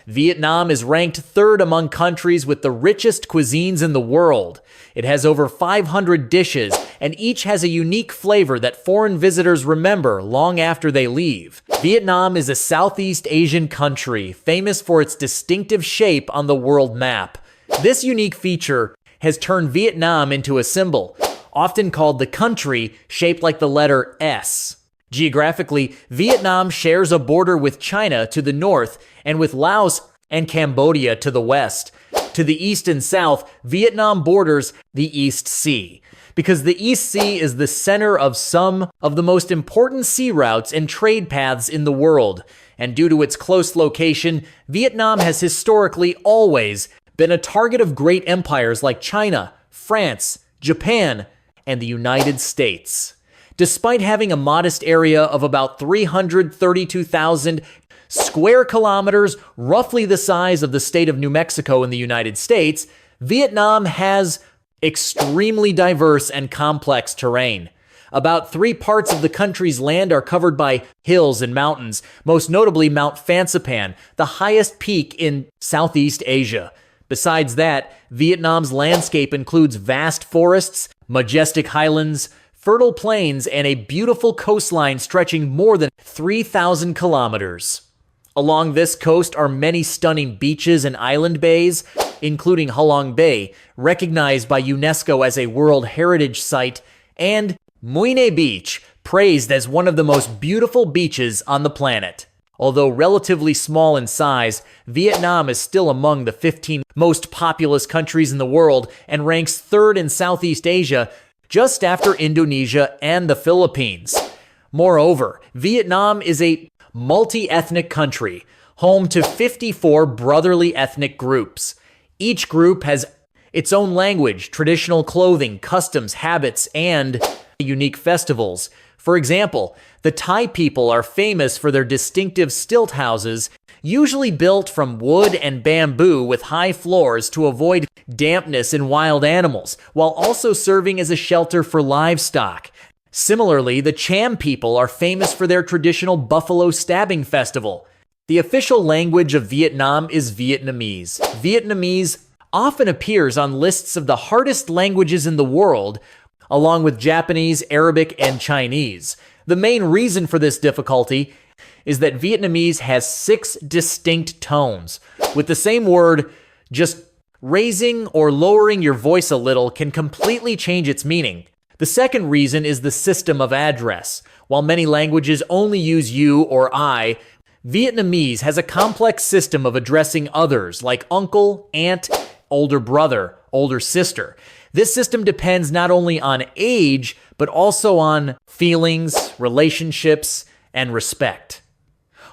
Vietnam is ranked third among countries with the richest cuisines in the world. It has over 500 dishes, and each has a unique flavor that foreign visitors remember long after they leave. Vietnam is a Southeast Asian country, famous for its distinctive shape on the world map. This unique feature has turned Vietnam into a symbol, often called the country, shaped like the letter S. Geographically, Vietnam shares a border with China to the north and with Laos and Cambodia to the west. To the east and south, Vietnam borders the East Sea. Because the East Sea is the center of some of the most important sea routes and trade paths in the world. And due to its close location, Vietnam has historically always been a target of great empires like China, France, Japan, and the United States. Despite having a modest area of about 332,000 square kilometers, roughly the size of the state of New Mexico in the United States, Vietnam has extremely diverse and complex terrain. About 3 parts of the country's land are covered by hills and mountains, most notably Mount Phan, the highest peak in Southeast Asia. Besides that, Vietnam's landscape includes vast forests, majestic highlands, fertile plains, and a beautiful coastline stretching more than 3,000 kilometers. Along this coast are many stunning beaches and island bays, including Halong Bay, recognized by UNESCO as a World Heritage Site, and Mui Beach, praised as one of the most beautiful beaches on the planet. Although relatively small in size, Vietnam is still among the 15 most populous countries in the world and ranks third in Southeast Asia, just after Indonesia and the Philippines. Moreover, Vietnam is a multi-ethnic country, home to 54 brotherly ethnic groups. Each group has its own language, traditional clothing, customs, habits, and unique festivals. For example, the Thai people are famous for their distinctive stilt houses, usually built from wood and bamboo with high floors to avoid dampness in wild animals, while also serving as a shelter for livestock. Similarly, the Cham people are famous for their traditional buffalo stabbing festival. The official language of Vietnam is Vietnamese. Vietnamese often appears on lists of the hardest languages in the world, along with Japanese, Arabic, and Chinese. The main reason for this difficulty is that Vietnamese has 6 distinct tones. With the same word, just raising or lowering your voice a little can completely change its meaning. The second reason is the system of address. While many languages only use you or I, Vietnamese has a complex system of addressing others like uncle, aunt, older brother, older sister. This system depends not only on age, but also on feelings, relationships, and respect.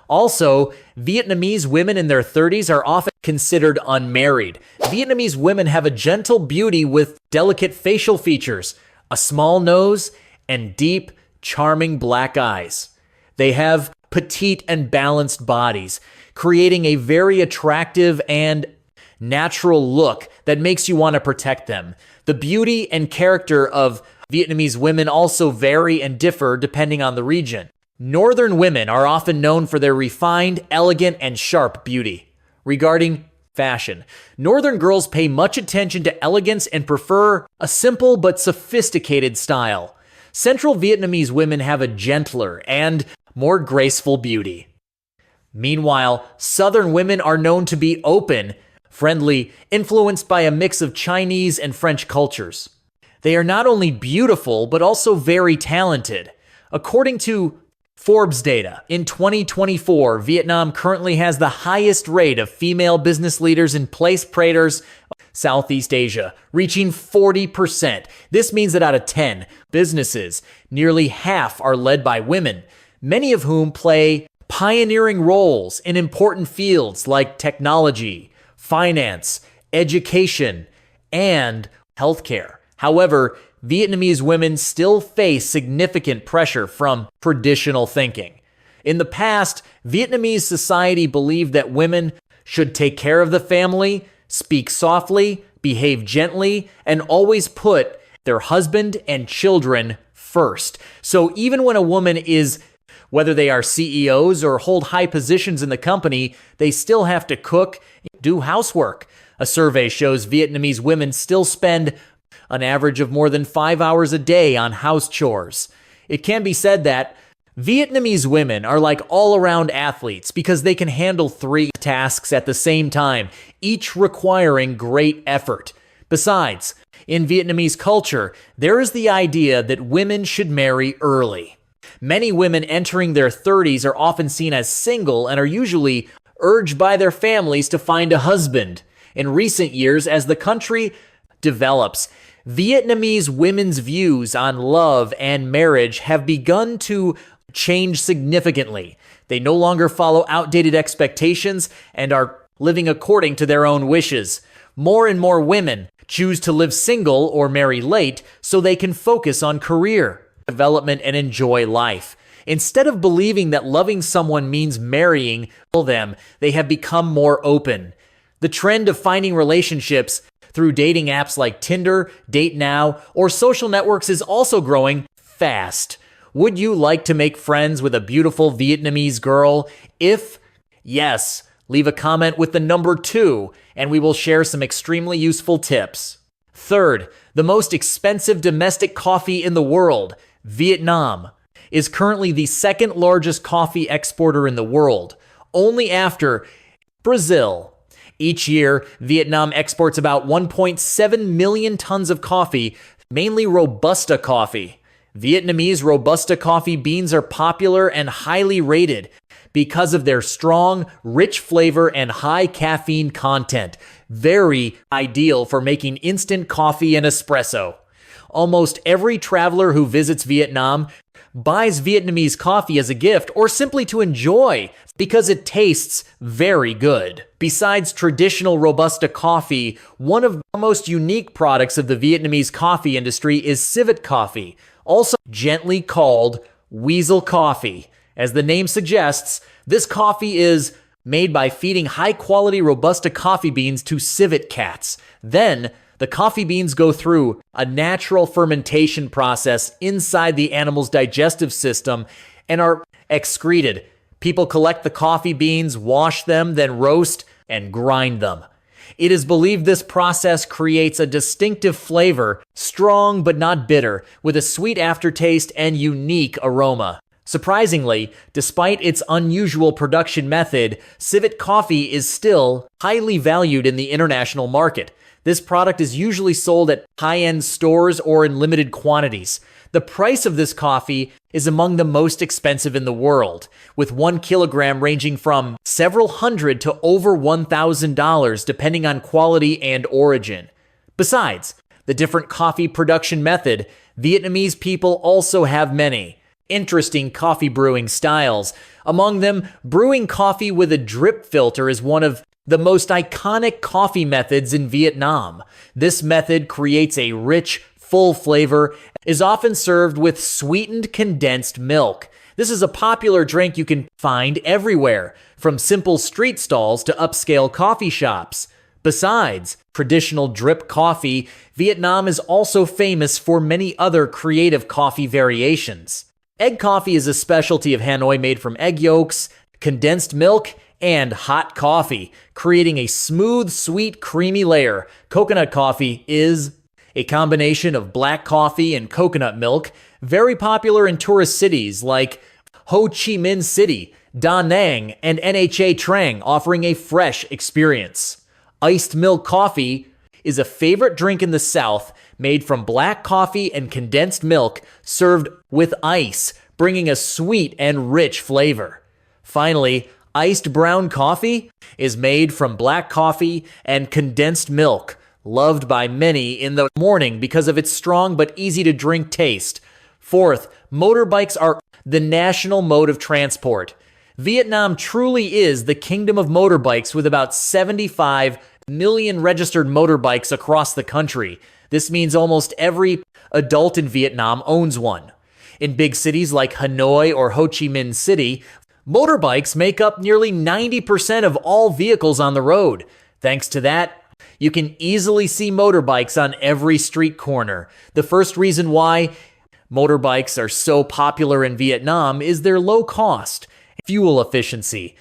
Also, Vietnamese women in their 30s are often considered unmarried. Vietnamese women have a gentle beauty with delicate facial features, a small nose, and deep, charming black eyes. They have petite and balanced bodies, creating a very attractive and natural look that makes you want to protect them. The beauty and character of Vietnamese women also vary and differ depending on the region. Northern women are often known for their refined, elegant, and sharp beauty. Regarding fashion, Northern girls pay much attention to elegance and prefer a simple but sophisticated style. Central Vietnamese women have a gentler and more graceful beauty. Meanwhile, Southern women are known to be open, friendly, influenced by a mix of Chinese and French cultures. They are not only beautiful, but also very talented. According to Forbes data, in 2024, Vietnam currently has the highest rate of female business leaders in place predators Southeast Asia, reaching 40%. This means that out of 10 businesses, nearly half are led by women, many of whom play pioneering roles in important fields like technology, finance, education, and healthcare. However, Vietnamese women still face significant pressure from traditional thinking. In the past, Vietnamese society believed that women should take care of the family, speak softly, behave gently, and always put their husband and children first. So even when a woman is Whether they are CEOs or hold high positions in the company, they still have to cook, do housework. A survey shows Vietnamese women still spend an average of more than 5 hours a day on house chores. It can be said that Vietnamese women are like all-around athletes because they can handle 3 tasks at the same time, each requiring great effort. Besides, in Vietnamese culture, there is the idea that women should marry early. Many women entering their 30s are often seen as single and are usually urged by their families to find a husband. In recent years, as the country develops, Vietnamese women's views on love and marriage have begun to change significantly. They no longer follow outdated expectations and are living according to their own wishes. More and more women choose to live single or marry late so they can focus on career development and enjoy life. Instead of believing that loving someone means marrying them, they have become more open. The trend of finding relationships through dating apps like Tinder, Date Now, or social networks is also growing fast. Would you like to make friends with a beautiful Vietnamese girl? If yes, leave a comment with the number 2, and we will share some extremely useful tips. Third, the most expensive domestic coffee in the world, Vietnam, is currently the second largest coffee exporter in the world, only after Brazil. Each year, Vietnam exports about 1.7 million tons of coffee, mainly Robusta coffee. Vietnamese Robusta coffee beans are popular and highly rated because of their strong, rich flavor and high caffeine content. Very ideal for making instant coffee and espresso. Almost every traveler who visits Vietnam buys Vietnamese coffee as a gift or simply to enjoy because it tastes very good. Besides traditional Robusta coffee, one of the most unique products of the Vietnamese coffee industry is civet coffee, also gently called Weasel coffee. As the name suggests, this coffee is made by feeding high-quality Robusta coffee beans to civet cats. Then, the coffee beans go through a natural fermentation process inside the animal's digestive system and are excreted. People collect the coffee beans, wash them, then roast and grind them. It is believed this process creates a distinctive flavor, strong but not bitter, with a sweet aftertaste and unique aroma. Surprisingly, despite its unusual production method, civet coffee is still highly valued in the international market. This product is usually sold at high-end stores or in limited quantities. The price of this coffee is among the most expensive in the world, with 1 kilogram ranging from several hundred to over $1,000 depending on quality and origin. Besides the different coffee production method, Vietnamese people also have many interesting coffee brewing styles. Among them, brewing coffee with a drip filter is one of the most iconic coffee methods in Vietnam. This method creates a rich, full flavor, is often served with sweetened condensed milk. This is a popular drink you can find everywhere, from simple street stalls to upscale coffee shops. Besides traditional drip coffee, Vietnam is also famous for many other creative coffee variations. Egg coffee is a specialty of Hanoi made from egg yolks, condensed milk, and hot coffee, creating a smooth, sweet, creamy layer. Coconut coffee is a combination of black coffee and coconut milk, very popular in tourist cities like Ho Chi Minh City, Da Nang, and Nha Trang, offering a fresh experience. Iced milk coffee is a favorite drink in the South, made from black coffee and condensed milk, served with ice, bringing a sweet and rich flavor. Finally, iced brown coffee is made from black coffee and condensed milk, loved by many in the morning because of its strong but easy-to-drink taste. Fourth, motorbikes are the national mode of transport. Vietnam truly is the kingdom of motorbikes, with about 75 million registered motorbikes across the country. This means almost every adult in Vietnam owns one. In big cities like Hanoi or Ho Chi Minh City, motorbikes make up nearly 90% of all vehicles on the road. Thanks to that, you can easily see motorbikes on every street corner. The first reason why motorbikes are so popular in Vietnam is their low cost, fuel efficiency.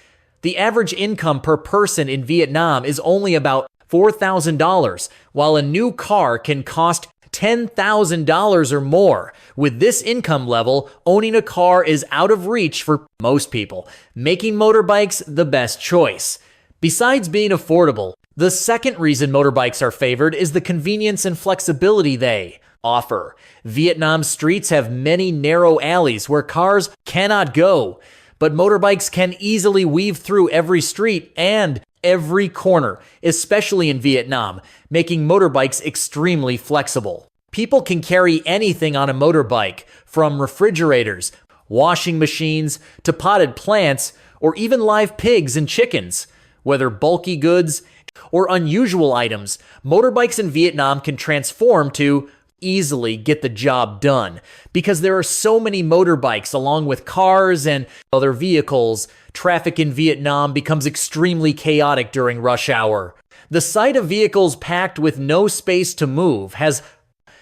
The average income per person in Vietnam is only about $4,000, while a new car can cost $10,000 or more. With this income level, owning a car is out of reach for most people, making motorbikes the best choice. Besides being affordable, the second reason motorbikes are favored is the convenience and flexibility they offer. Vietnam's streets have many narrow alleys where cars cannot go, but motorbikes can easily weave through every street and every corner, especially in Vietnam, making motorbikes extremely flexible. People can carry anything on a motorbike, from refrigerators, washing machines, to potted plants, or even live pigs and chickens. Whether bulky goods or unusual items, motorbikes in Vietnam can transform to easily get the job done. Because there are so many motorbikes along with cars and other vehicles, traffic in Vietnam becomes extremely chaotic during rush hour. The sight of vehicles packed with no space to move has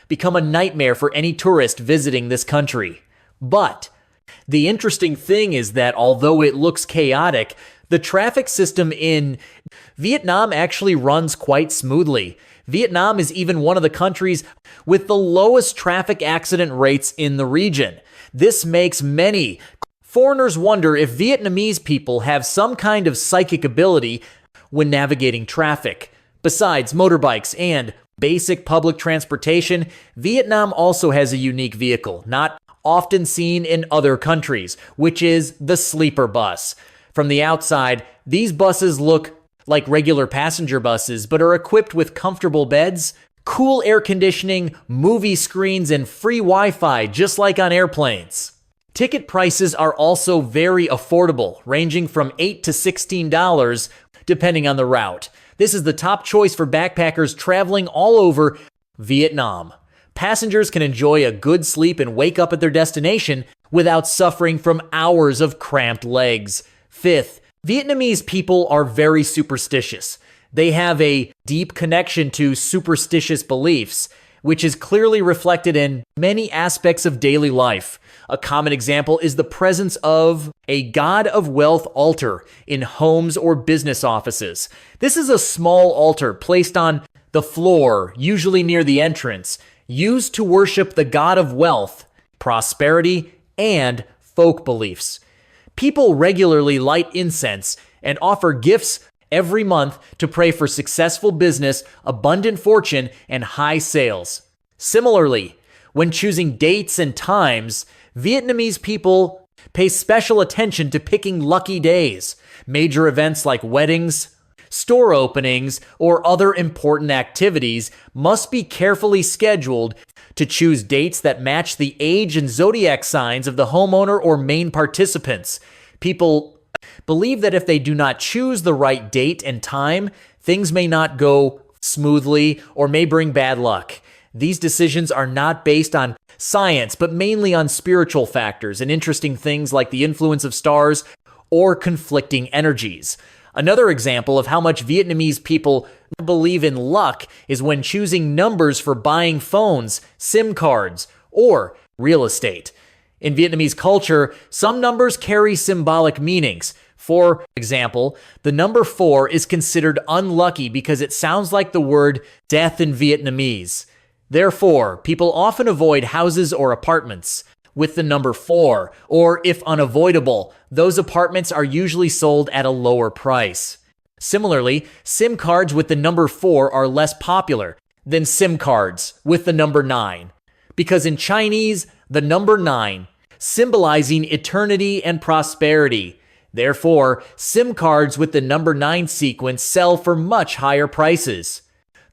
become a nightmare for any tourist visiting this country. But the interesting thing is that although it looks chaotic, the traffic system in Vietnam actually runs quite smoothly. Vietnam is even one of the countries with the lowest traffic accident rates in the region. This makes many foreigners wonder if Vietnamese people have some kind of psychic ability when navigating traffic. Besides motorbikes and basic public transportation, Vietnam also has a unique vehicle, not often seen in other countries, which is the sleeper bus. From the outside, these buses look like regular passenger buses, but are equipped with comfortable beds, cool air conditioning, movie screens, and free Wi-Fi, just like on airplanes. Ticket prices are also very affordable, ranging from $8 to $16, depending on the route. This is the top choice for backpackers traveling all over Vietnam. Passengers can enjoy a good sleep and wake up at their destination without suffering from hours of cramped legs. Fifth, Vietnamese people are very superstitious. They have a deep connection to superstitious beliefs, which is clearly reflected in many aspects of daily life. A common example is the presence of a god of wealth altar in homes or business offices. This is a small altar placed on the floor, usually near the entrance, used to worship the god of wealth, prosperity, and folk beliefs. People regularly light incense and offer gifts every month to pray for successful business, abundant fortune, and high sales. Similarly, when choosing dates and times, Vietnamese people pay special attention to picking lucky days. Major events like weddings, store openings, or other important activities must be carefully scheduled to choose dates that match the age and zodiac signs of the homeowner or main participants. People believe that if they do not choose the right date and time, things may not go smoothly or may bring bad luck. These decisions are not based on science, but mainly on spiritual factors and interesting things like the influence of stars or conflicting energies. Another example of how much Vietnamese people believe in luck is when choosing numbers for buying phones, SIM cards, or real estate. In Vietnamese culture, some numbers carry symbolic meanings. For example, the number 4 is considered unlucky because it sounds like the word death in Vietnamese. Therefore, people often avoid houses or apartments with the number 4, or if unavoidable, those apartments are usually sold at a lower price. Similarly, SIM cards with the number 4 are less popular than SIM cards with the number 9, because in Chinese, the number 9 symbolizing eternity and prosperity. Therefore, SIM cards with the number 9 sequence sell for much higher prices.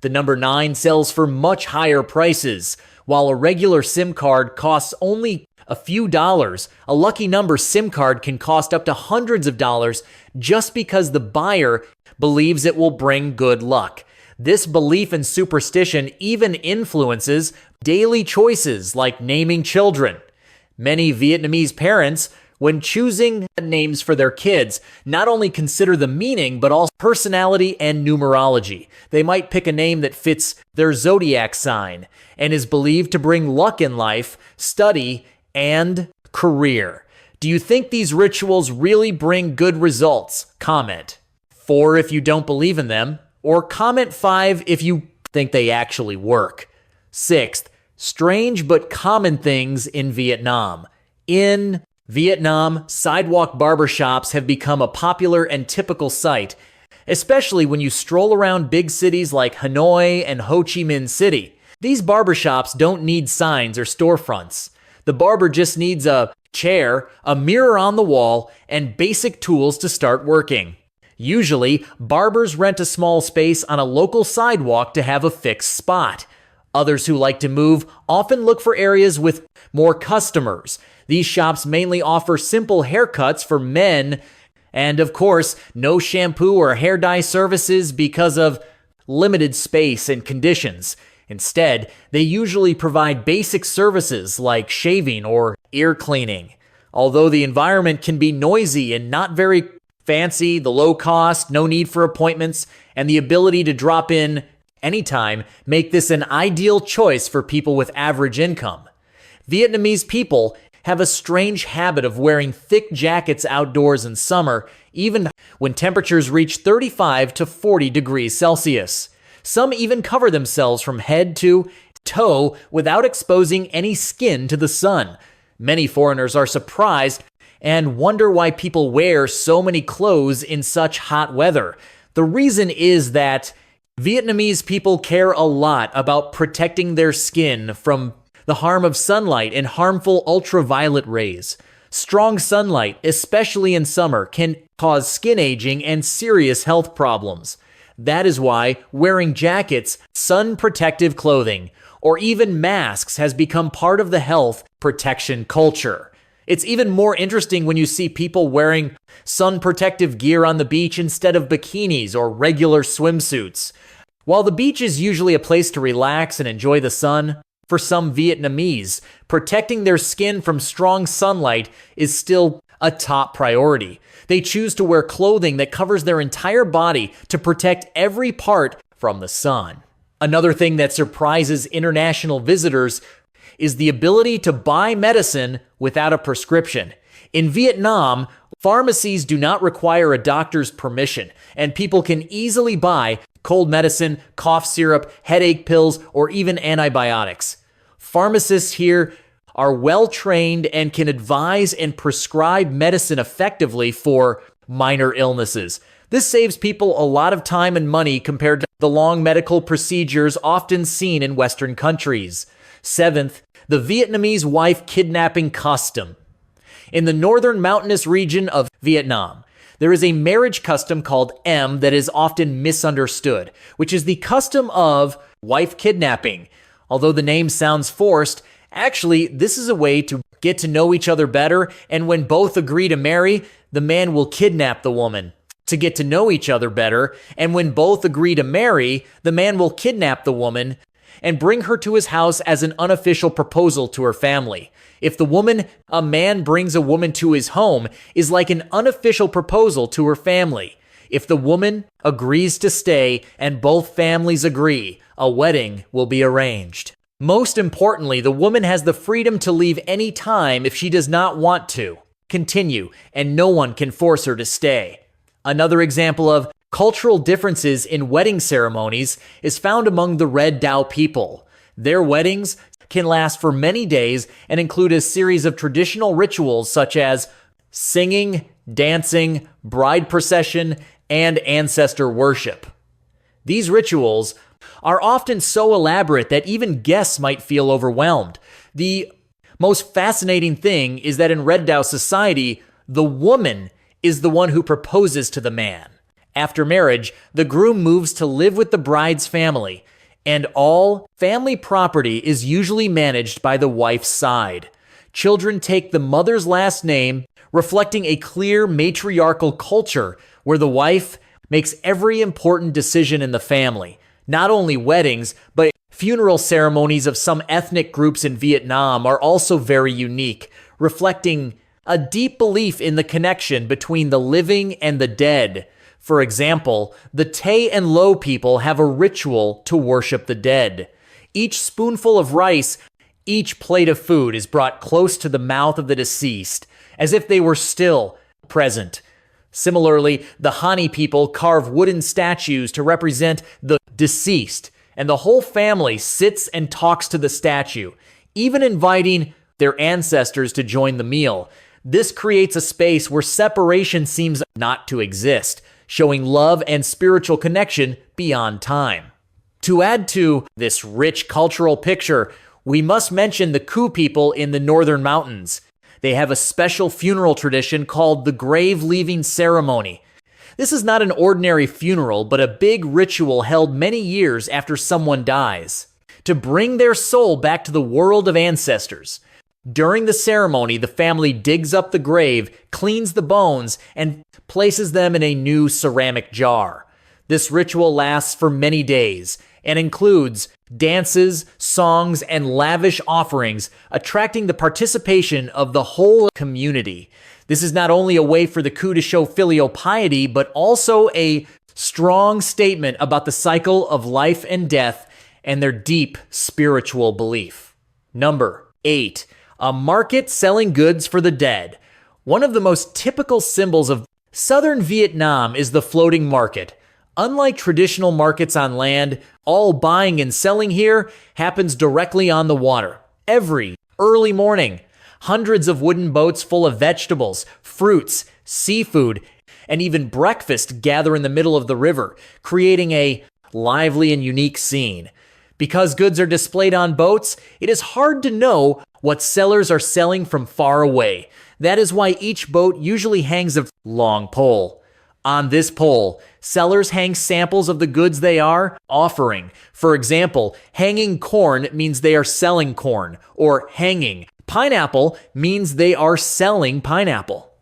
The number 9 sells for much higher prices. While a regular SIM card costs only a few dollars, a lucky number SIM card can cost up to hundreds of dollars just because the buyer believes it will bring good luck. This belief in superstition even influences daily choices like naming children. Many Vietnamese parents When choosing names for their kids, not only consider the meaning, but also personality and numerology. They might pick a name that fits their zodiac sign and is believed to bring luck in life, study, and career. Do you think these rituals really bring good results? Comment 4 if you don't believe in them, or comment 5 if you think they actually work. Sixth, strange but common things in Vietnam. In Vietnam, sidewalk barbershops have become a popular and typical sight, especially when you stroll around big cities like Hanoi and Ho Chi Minh City. These barbershops don't need signs or storefronts. The barber just needs a chair, a mirror on the wall, and basic tools to start working. Usually, barbers rent a small space on a local sidewalk to have a fixed spot. Others who like to move often look for areas with more customers. These shops mainly offer simple haircuts for men and, of course, no shampoo or hair dye services because of limited space and conditions. Instead, they usually provide basic services like shaving or ear cleaning. Although the environment can be noisy and not very fancy, the low cost, no need for appointments, and the ability to drop in anytime make this an ideal choice for people with average income. Vietnamese people have a strange habit of wearing thick jackets outdoors in summer, even when temperatures reach 35 to 40 degrees Celsius. Some even cover themselves from head to toe without exposing any skin to the sun. Many foreigners are surprised and wonder why people wear so many clothes in such hot weather. The reason is that Vietnamese people care a lot about protecting their skin from the harm of sunlight and harmful ultraviolet rays. Strong sunlight, especially in summer, can cause skin aging and serious health problems. That is why wearing jackets, sun protective clothing, or even masks has become part of the health protection culture. It's even more interesting when you see people wearing sun protective gear on the beach instead of bikinis or regular swimsuits. While the beach is usually a place to relax and enjoy the sun, for some Vietnamese, protecting their skin from strong sunlight is still a top priority. They choose to wear clothing that covers their entire body to protect every part from the sun. Another thing that surprises international visitors is the ability to buy medicine without a prescription. In Vietnam, pharmacies do not require a doctor's permission, and people can easily buy cold medicine, cough syrup, headache pills, or even antibiotics. Pharmacists here are well trained and can advise and prescribe medicine effectively for minor illnesses. This saves people a lot of time and money compared to the long medical procedures often seen in Western countries. Seventh, the Vietnamese wife kidnapping custom. In the northern mountainous region of Vietnam, there is a marriage custom called M that is often misunderstood, which is the custom of wife kidnapping. Although the name sounds forced, actually, this is a way to get to know each other better, and when both agree to marry, the man will kidnap the woman to get to know each other better, and when both agree to marry, the man will kidnap the woman and bring her to his house as an unofficial proposal to her family. If a man brings a woman to his home, is like an unofficial proposal to her family. If the woman agrees to stay and both families agree, a wedding will be arranged. Most importantly, the woman has the freedom to leave any time if she does not want to continue, and no one can force her to stay. Another example of cultural differences in wedding ceremonies is found among the Red Dao people. Their weddings can last for many days and include a series of traditional rituals such as singing, dancing, bride procession, and ancestor worship. These rituals are often so elaborate that even guests might feel overwhelmed. The most fascinating thing is that in Red Dao society, the woman is the one who proposes to the man. After marriage, the groom moves to live with the bride's family, and all family property is usually managed by the wife's side. Children take the mother's last name, reflecting a clear matriarchal culture where the wife makes every important decision in the family. Not only weddings, but funeral ceremonies of some ethnic groups in Vietnam are also very unique, reflecting a deep belief in the connection between the living and the dead. For example, the Tay and Lo people have a ritual to worship the dead. Each spoonful of rice, each plate of food is brought close to the mouth of the deceased, as if they were still present. Similarly, the Hani people carve wooden statues to represent the deceased, and the whole family sits and talks to the statue, even inviting their ancestors to join the meal. This creates a space where separation seems not to exist, showing love and spiritual connection beyond time. To add to this rich cultural picture, we must mention the Ku people in the northern mountains. They have a special funeral tradition called the grave leaving ceremony. This is not an ordinary funeral, but a big ritual held many years after someone dies, to bring their soul back to the world of ancestors. During the ceremony, the family digs up the grave, cleans the bones, and places them in a new ceramic jar. This ritual lasts for many days and includes dances, songs, and lavish offerings, attracting the participation of the whole community. This is not only a way for the Ku to show filial piety, but also a strong statement about the cycle of life and death and their deep spiritual belief. Number 8. A market selling goods for the dead. One of the most typical symbols of southern Vietnam is the floating market. Unlike traditional markets on land, all buying and selling here happens directly on the water. Every early morning, hundreds of wooden boats full of vegetables, fruits, seafood, and even breakfast gather in the middle of the river, creating a lively and unique scene. Because goods are displayed on boats, it is hard to know what sellers are selling from far away. That is why each boat usually hangs a long pole. On this pole, sellers hang samples of the goods they are offering. For example, hanging corn means they are selling corn, or hanging pineapple means they are selling pineapple.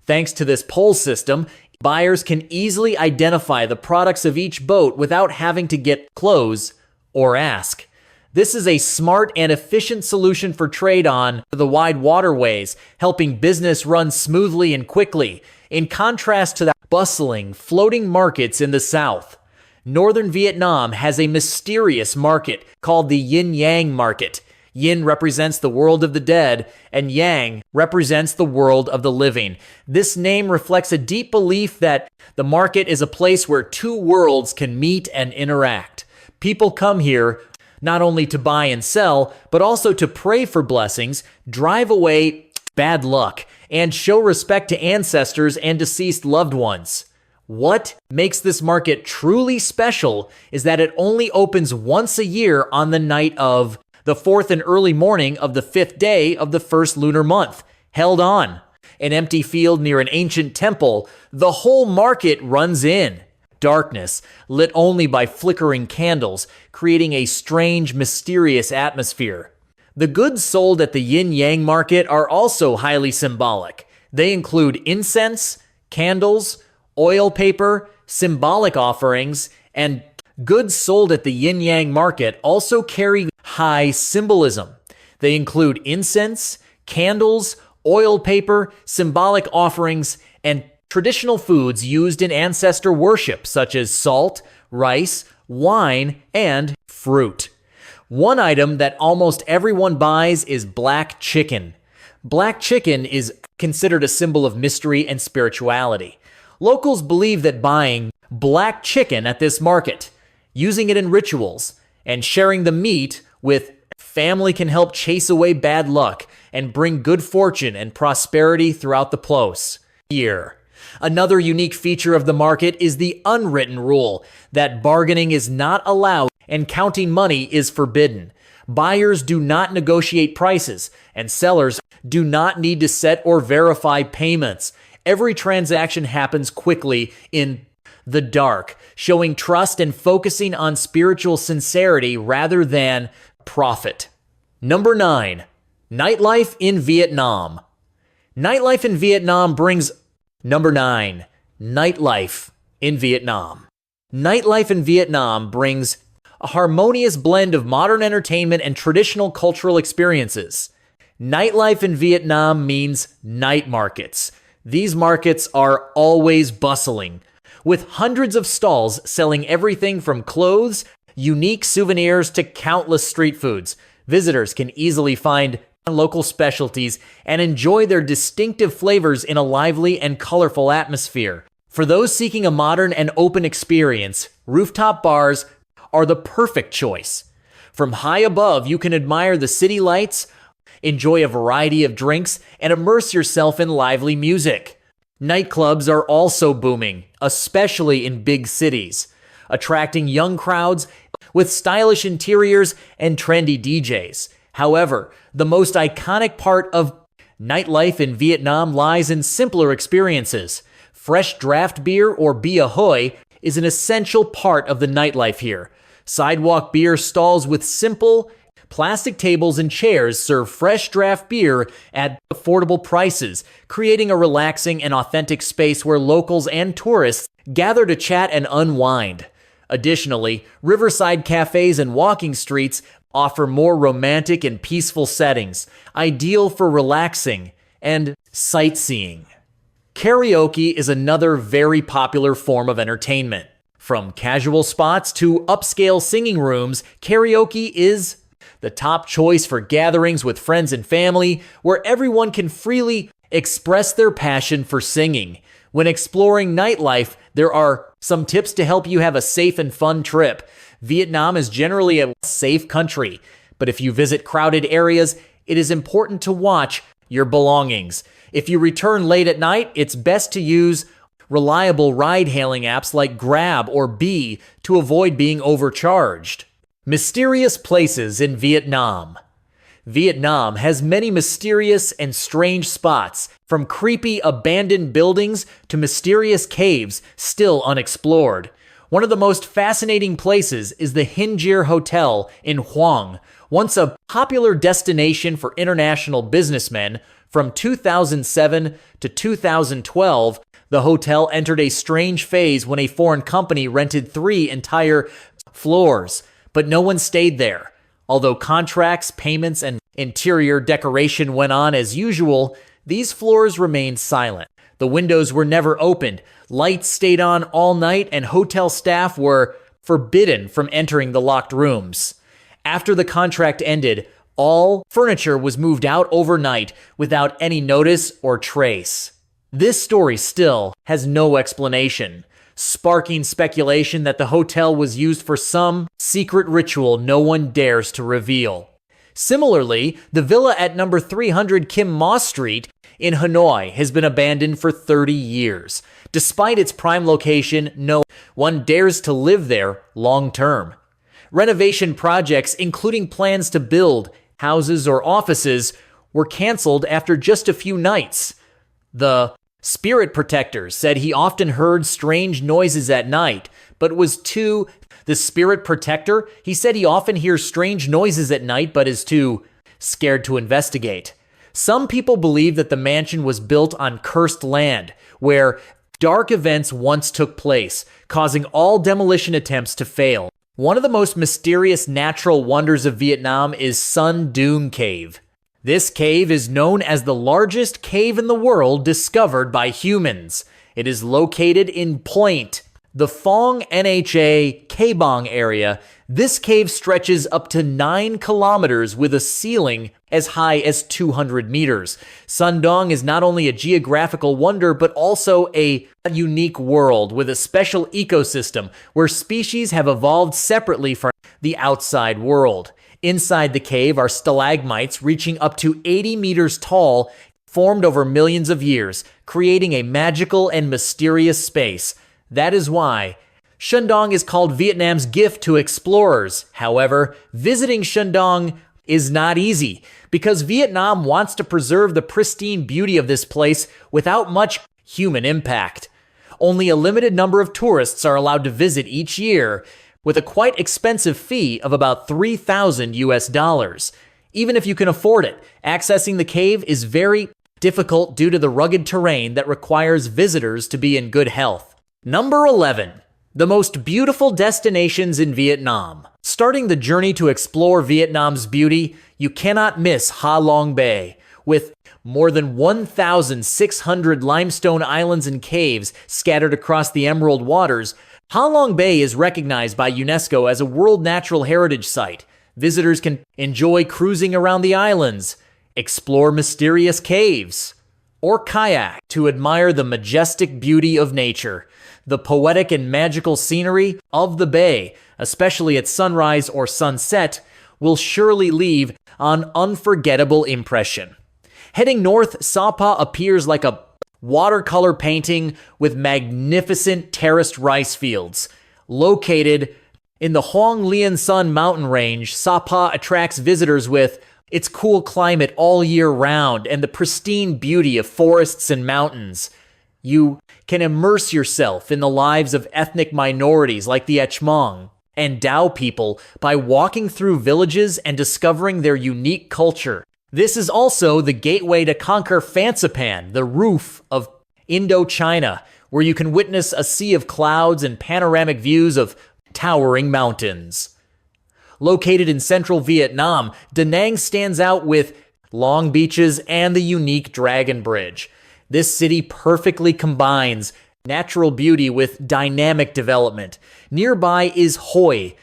Thanks to this pole system, buyers can easily identify the products of each boat without having to get close or ask. This is a smart and efficient solution for trade on the wide waterways, helping business run smoothly and quickly, in contrast to the bustling, floating markets in the south. Northern Vietnam has a mysterious market called the Yin-Yang market. Yin represents the world of the dead, and Yang represents the world of the living. This name reflects a deep belief that the market is a place where two worlds can meet and interact. People come here not only to buy and sell, but also to pray for blessings, drive away bad luck, and show respect to ancestors and deceased loved ones. What makes this market truly special is that it only opens once a year on the night of the 4th and early morning of the 5th day of the first lunar month, held on an empty field near an ancient temple. The whole market runs in darkness, lit only by flickering candles, creating a strange, mysterious atmosphere. The goods sold at the Yin-Yang market are also highly symbolic. They include incense, candles, oil paper, symbolic offerings, and goods sold at the Yin-Yang market also carry high symbolism. They include incense, candles, oil paper, symbolic offerings, and traditional foods used in ancestor worship, such as salt, rice, wine, and fruit. One item that almost everyone buys is black chicken. Black chicken is considered a symbol of mystery and spirituality. Locals believe that buying black chicken at this market, using it in rituals, and sharing the meat with family can help chase away bad luck and bring good fortune and prosperity throughout the close year. Another unique feature of the market is the unwritten rule that bargaining is not allowed and counting money is forbidden. Buyers do not negotiate prices, and sellers do not need to set or verify payments. Every transaction happens quickly in the dark, showing trust and focusing on spiritual sincerity rather than profit. Number 9. Nightlife in Vietnam. Nightlife in Vietnam brings Number 9. Nightlife in Vietnam. Nightlife in Vietnam brings a harmonious blend of modern entertainment and traditional cultural experiences. Nightlife in Vietnam means night markets. These markets are always bustling, with hundreds of stalls selling everything from clothes, unique souvenirs to countless street foods. Visitors can easily find local specialties and enjoy their distinctive flavors in a lively and colorful atmosphere. For those seeking a modern and open experience, rooftop bars are the perfect choice. From high above, you can admire the city lights, enjoy a variety of drinks, and immerse yourself in lively music. Nightclubs are also booming, especially in big cities, attracting young crowds with stylish interiors and trendy DJs. However, the most iconic part of nightlife in Vietnam lies in simpler experiences. Fresh draft beer, or bia hoi, is an essential part of the nightlife here. Sidewalk beer stalls with simple plastic tables and chairs serve fresh draft beer at affordable prices, creating a relaxing and authentic space where locals and tourists gather to chat and unwind. Additionally, riverside cafes and walking streets offer more romantic and peaceful settings, ideal for relaxing and sightseeing. Karaoke is another very popular form of entertainment. From casual spots to upscale singing rooms, karaoke is the top choice for gatherings with friends and family, where everyone can freely express their passion for singing. When exploring nightlife, there are some tips to help you have a safe and fun trip. Vietnam is generally a safe country, but if you visit crowded areas, it is important to watch your belongings. If you return late at night, it's best to use reliable ride-hailing apps like Grab or Bee to avoid being overcharged. Mysterious places in Vietnam. Vietnam has many mysterious and strange spots, from creepy abandoned buildings to mysterious caves still unexplored. One of the most fascinating places is the Hingier Hotel in Hoang, once a popular destination for international businessmen. From 2007 to 2012, the hotel entered a strange phase when a foreign company rented 3 entire floors, but no one stayed there. Although contracts, payments, and interior decoration went on as usual, these floors remained silent. The windows were never opened, lights stayed on all night, and hotel staff were forbidden from entering the locked rooms. After the contract ended, all furniture was moved out overnight without any notice or trace. This story still has no explanation, sparking speculation that the hotel was used for some secret ritual no one dares to reveal. Similarly, the villa at number 300 Kim Ma Street in Hanoi has been abandoned for 30 years. Despite its prime location, no one dares to live there long term. Renovation projects, including plans to build houses or offices, were canceled after just a few nights. The spirit protector said he often heard strange noises at night, but was too... The spirit protector? He said he often hears strange noises at night, but is too scared to investigate. Some people believe that the mansion was built on cursed land, where dark events once took place, causing all demolition attempts to fail. One of the most mysterious natural wonders of Vietnam is Sun Dune Cave. This cave is known as the largest cave in the world discovered by humans. It is located in Point, the Phong Nha Kabong area. This cave stretches up to 9 kilometers with a ceiling as high as 200 meters. Sun Dong is not only a geographical wonder, but also a unique world with a special ecosystem where species have evolved separately from the outside world. Inside the cave are stalagmites reaching up to 80 meters tall, formed over millions of years, creating a magical and mysterious space. That is why Shandong is called Vietnam's gift to explorers. However, visiting Shandong is not easy because Vietnam wants to preserve the pristine beauty of this place without much human impact. Only a limited number of tourists are allowed to visit each year, with a quite expensive fee of about $3,000 US. Even if you can afford it, accessing the cave is very difficult due to the rugged terrain that requires visitors to be in good health. Number 11. The most beautiful destinations in Vietnam. Starting the journey to explore Vietnam's beauty, you cannot miss Ha Long Bay. With more than 1,600 limestone islands and caves scattered across the emerald waters, Ha Long Bay is recognized by UNESCO as a World Natural Heritage Site. Visitors can enjoy cruising around the islands, explore mysterious caves, or kayak to admire the majestic beauty of nature. The poetic and magical scenery of the bay, especially at sunrise or sunset, will surely leave an unforgettable impression. Heading north, Sapa appears like a watercolor painting with magnificent terraced rice fields. Located in the Hoang Lien Sun mountain range, Sapa attracts visitors with its cool climate all year round and the pristine beauty of forests and mountains. You can immerse yourself in the lives of ethnic minorities like the Echmong and Dao people by walking through villages and discovering their unique culture. This is also the gateway to conquer Fansipan, the roof of Indochina, where you can witness a sea of clouds and panoramic views of towering mountains. Located in central Vietnam, Da Nang stands out with long beaches and the unique Dragon Bridge. This city perfectly combines natural beauty with dynamic development. Nearby is Hoi,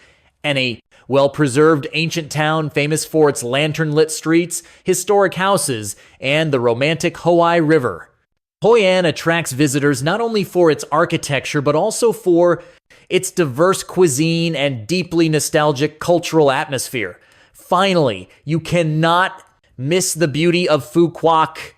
a well-preserved ancient town famous for its lantern-lit streets, historic houses, and the romantic Hoi River. Hoi An attracts visitors not only for its architecture, but also for its diverse cuisine and deeply nostalgic cultural atmosphere. Finally, you cannot miss the beauty of Phu Quoc,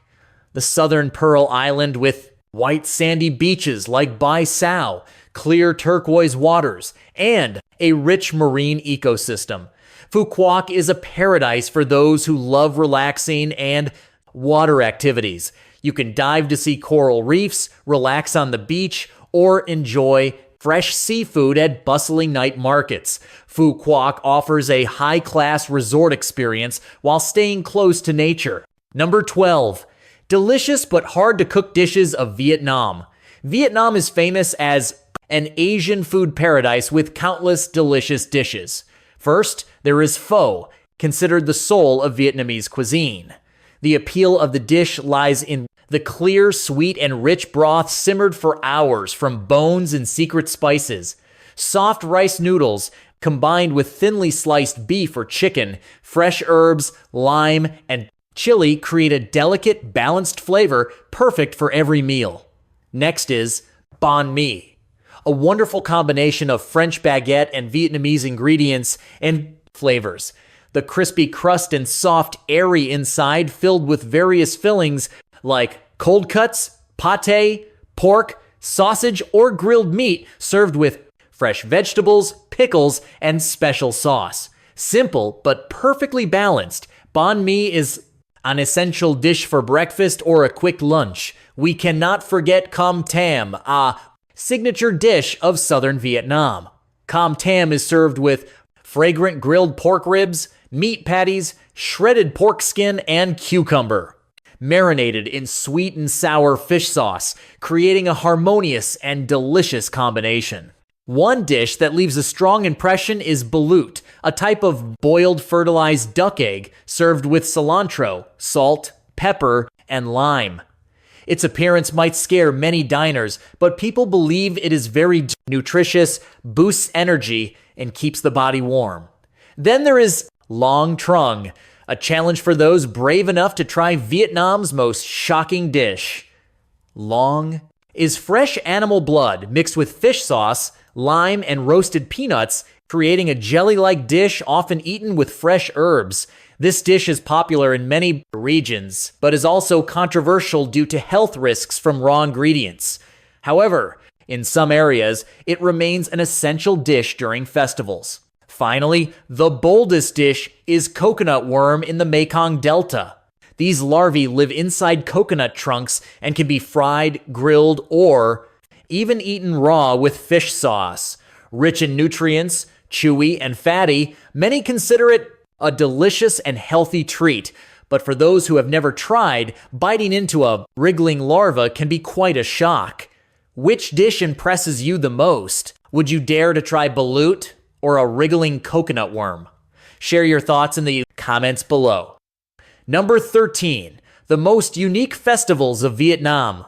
the southern Pearl Island with white sandy beaches like Bai Sao, clear turquoise waters, and a rich marine ecosystem. Phu Quoc is a paradise for those who love relaxing and water activities. You can dive to see coral reefs, relax on the beach, or enjoy fresh seafood at bustling night markets. Phu Quoc offers a high-class resort experience while staying close to nature. Number 12. Delicious but hard-to-cook dishes of Vietnam. Vietnam is famous as an Asian food paradise with countless delicious dishes. First, there is pho, considered the soul of Vietnamese cuisine. The appeal of the dish lies in the clear, sweet, and rich broth simmered for hours from bones and secret spices. Soft rice noodles combined with thinly sliced beef or chicken, fresh herbs, lime, and chili create a delicate, balanced flavor perfect for every meal. Next is banh mi, a wonderful combination of French baguette and Vietnamese ingredients and flavors. The crispy crust and soft, airy inside filled with various fillings like cold cuts, pate, pork, sausage, or grilled meat served with fresh vegetables, pickles, and special sauce. Simple but perfectly balanced, banh mi is an essential dish for breakfast or a quick lunch. We cannot forget com tam, a signature dish of southern Vietnam. Com tam is served with fragrant grilled pork ribs, meat patties, shredded pork skin, and cucumber, marinated in sweet and sour fish sauce, creating a harmonious and delicious combination. One dish that leaves a strong impression is balut, a type of boiled fertilized duck egg served with cilantro, salt, pepper, and lime. Its appearance might scare many diners, but people believe it is very nutritious, boosts energy, and keeps the body warm. Then there is Long Trung, a challenge for those brave enough to try Vietnam's most shocking dish. Long is fresh animal blood mixed with fish sauce, lime, and roasted peanuts, creating a jelly-like dish often eaten with fresh herbs. This dish is popular in many regions, but is also controversial due to health risks from raw ingredients. However, in some areas, it remains an essential dish during festivals. Finally, the boldest dish is coconut worm in the Mekong Delta. These larvae live inside coconut trunks and can be fried, grilled, or even eaten raw with fish sauce. Rich in nutrients, chewy and fatty, many consider it a delicious and healthy treat. But for those who have never tried, biting into a wriggling larva can be quite a shock. Which dish impresses you the most? Would you dare to try balut or a wriggling coconut worm? Share your thoughts in the comments below. Number 13, the most unique festivals of Vietnam.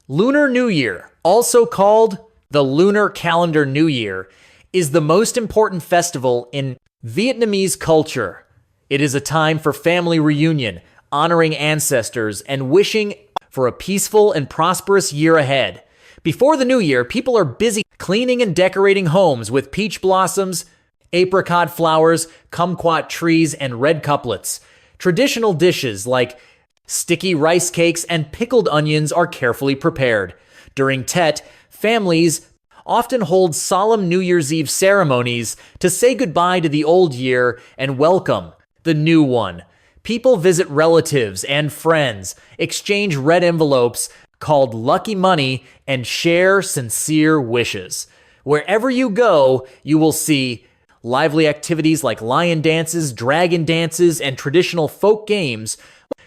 Lunar New Year, also called the Lunar Calendar New Year, is the most important festival in Vietnamese culture. It is a time for family reunion, honoring ancestors, and wishing for a peaceful and prosperous year ahead. Before the new year, people are busy cleaning and decorating homes with peach blossoms, apricot flowers, kumquat trees, and red couplets. Traditional dishes like sticky rice cakes and pickled onions are carefully prepared. During Tet, families often hold solemn New Year's Eve ceremonies to say goodbye to the old year and welcome the new one. People visit relatives and friends, exchange red envelopes called Lucky Money, and share sincere wishes. Wherever you go, you will see lively activities like lion dances, dragon dances, and traditional folk games,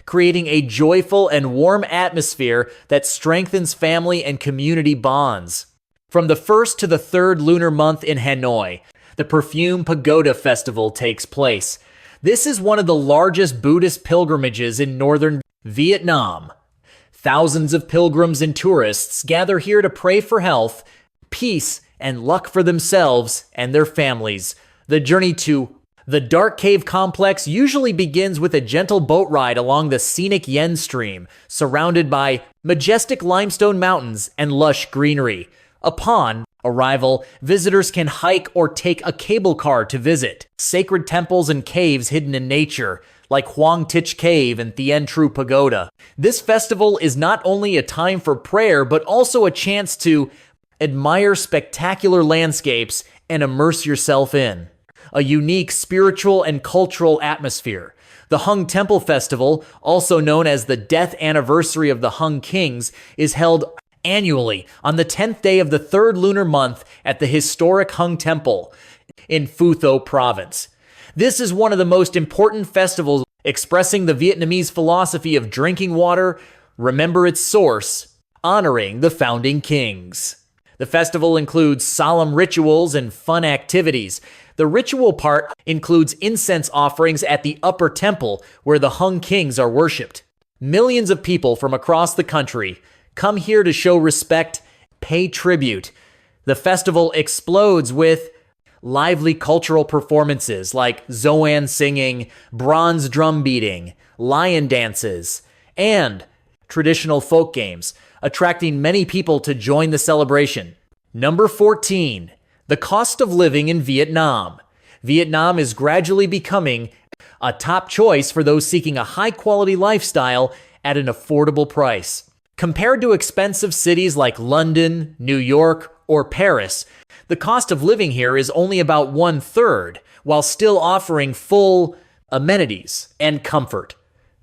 creating a joyful and warm atmosphere that strengthens family and community bonds. From the 1st to the 3rd lunar month in Hanoi, the Perfume Pagoda Festival takes place. This is one of the largest Buddhist pilgrimages in northern Vietnam. Thousands of pilgrims and tourists gather here to pray for health, peace, and luck for themselves and their families. The journey to the Dark Cave Complex usually begins with a gentle boat ride along the scenic Yen Stream, surrounded by majestic limestone mountains and lush greenery. Upon arrival, visitors can hike or take a cable car to visit sacred temples and caves hidden in nature, like Hoang Tich Cave and Thien Tru Pagoda. This festival is not only a time for prayer, but also a chance to admire spectacular landscapes and immerse yourself in a unique spiritual and cultural atmosphere. The Hung Temple Festival, also known as the death anniversary of the Hung Kings, is held annually on the 10th day of the 3rd lunar month at the historic Hung Temple in Phu Tho Province. This is one of the most important festivals expressing the Vietnamese philosophy of drinking water, remember its source, honoring the founding kings. The festival includes solemn rituals and fun activities. The ritual part includes incense offerings at the upper temple where the Hung Kings are worshipped. Millions of people from across the country come here to show respect, pay tribute. The festival explodes with lively cultural performances like Zoan singing, bronze drum beating, lion dances, and traditional folk games, attracting many people to join the celebration. Number 14, the cost of living in Vietnam. Vietnam is gradually becoming a top choice for those seeking a high-quality lifestyle at an affordable price. Compared to expensive cities like London, New York, or Paris, the cost of living here is only about 1/3, while still offering full amenities and comfort.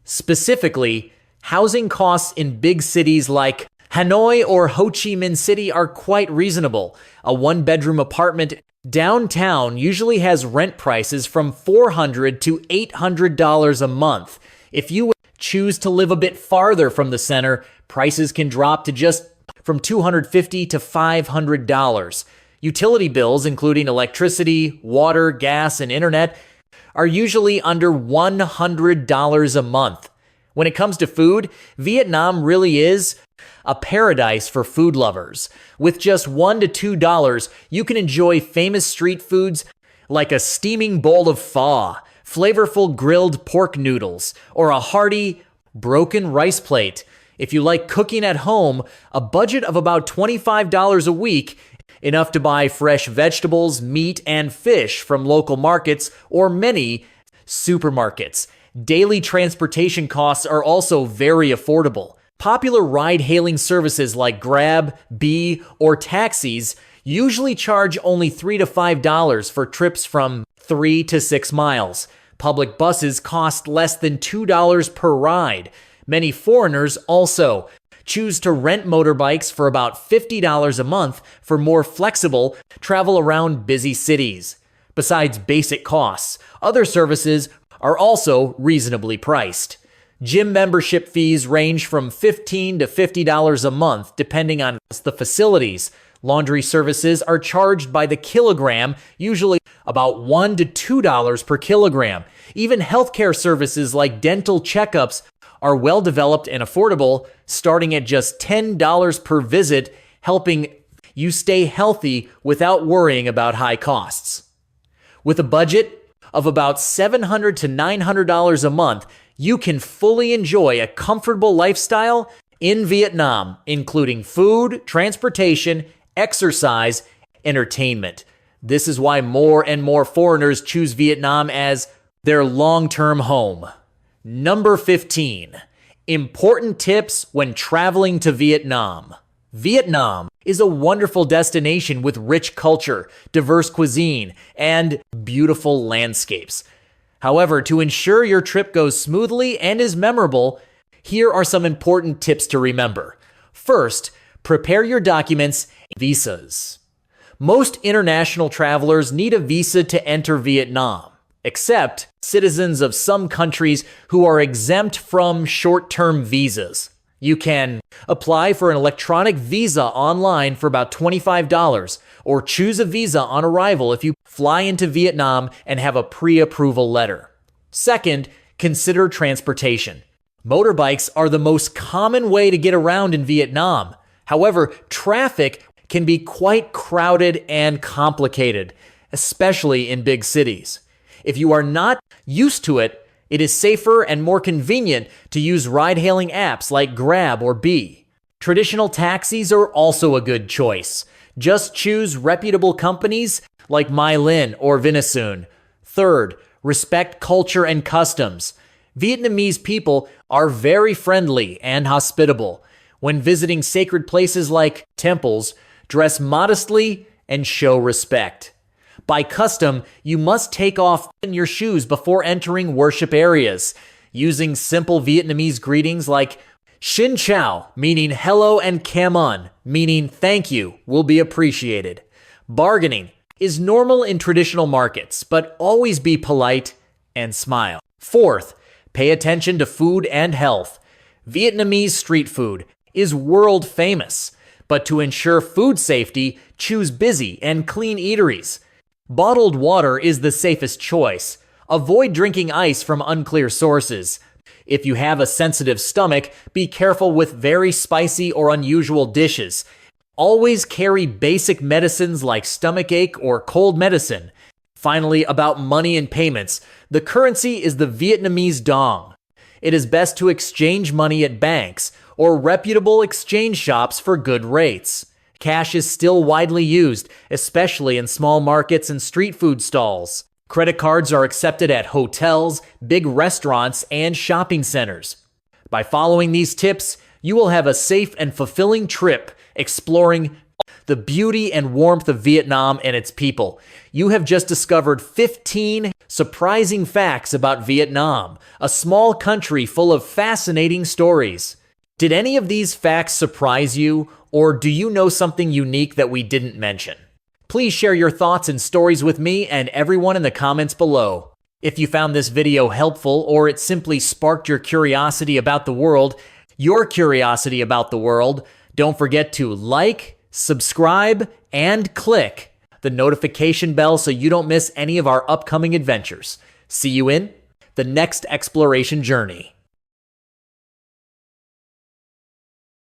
Specifically, housing costs in big cities like Hanoi or Ho Chi Minh City are quite reasonable. A one-bedroom apartment downtown usually has rent prices from $400 to $800 a month. If you choose to live a bit farther from the center, prices can drop to just from $250 to $500. Utility bills, including electricity, water, gas, and internet, are usually under $100 a month. When it comes to food, Vietnam really is a paradise for food lovers. With just $1 to $2, you can enjoy famous street foods like a steaming bowl of pho, flavorful grilled pork noodles, or a hearty broken rice plate. If you like cooking at home, a budget of about $25 a week, enough to buy fresh vegetables, meat, and fish from local markets or many supermarkets. Daily transportation costs are also very affordable. Popular ride-hailing services like Grab, Bee, or taxis usually charge only $3 to $5 for trips from 3 to 6 miles. Public buses cost less than $2 per ride. Many foreigners also choose to rent motorbikes for about $50 a month for more flexible travel around busy cities. Besides basic costs, other services are also reasonably priced. Gym membership fees range from $15 to $50 a month depending on the facilities, Laundry services are charged by the kilogram, usually about $1 to $2 per kilogram. Even healthcare services like dental checkups are well developed and affordable, starting at just $10 per visit, helping you stay healthy without worrying about high costs. With a budget of about $700 to $900 a month, you can fully enjoy a comfortable lifestyle in Vietnam, including food, transportation, exercise, entertainment. This is why more and more foreigners choose Vietnam as their long-term home. Number 15. Important tips when traveling to Vietnam. Vietnam is a wonderful destination with rich culture, diverse cuisine, and beautiful landscapes. However, to ensure your trip goes smoothly and is memorable, here are some important tips to remember. First, prepare your documents and visas. Most international travelers need a visa to enter Vietnam, except citizens of some countries who are exempt from short-term visas. You can apply for an electronic visa online for about $25, or choose a visa on arrival if you fly into Vietnam and have a pre-approval letter. Second, consider transportation. Motorbikes are the most common way to get around in Vietnam. However, traffic can be quite crowded and complicated, especially in big cities. If you are not used to it, it is safer and more convenient to use ride-hailing apps like Grab or Bee. Traditional taxis are also a good choice. Just choose reputable companies like Minh or Vietnamese. Third, respect culture and customs. Vietnamese people are very friendly and hospitable. When visiting sacred places like temples, dress modestly and show respect. By custom, you must take off your shoes before entering worship areas. Using simple Vietnamese greetings like Xin Chào, meaning hello, and Cam On, meaning thank you, will be appreciated. Bargaining is normal in traditional markets, but always be polite and smile. Fourth, pay attention to food and health. Vietnamese street food is world famous, but to ensure food safety, choose busy and clean eateries. Bottled water is the safest choice. Avoid drinking ice from unclear sources. If you have a sensitive stomach, be careful with very spicy or unusual dishes. Always carry basic medicines like stomachache or cold medicine. Finally, about money and payments, the currency is the Vietnamese dong. It is best to exchange money at banks or reputable exchange shops for good rates. Cash is still widely used, especially in small markets and street food stalls. Credit cards are accepted at hotels, big restaurants, and shopping centers. By following these tips, you will have a safe and fulfilling trip exploring the beauty and warmth of Vietnam and its people. You have just discovered 15 surprising facts about Vietnam, a small country full of fascinating stories. Did any of these facts surprise you, or do you know something unique that we didn't mention? Please share your thoughts and stories with me and everyone in the comments below. If you found this video helpful, or it simply sparked your curiosity about the world, don't forget to like, subscribe, and click the notification bell so you don't miss any of our upcoming adventures. See you in the next exploration journey.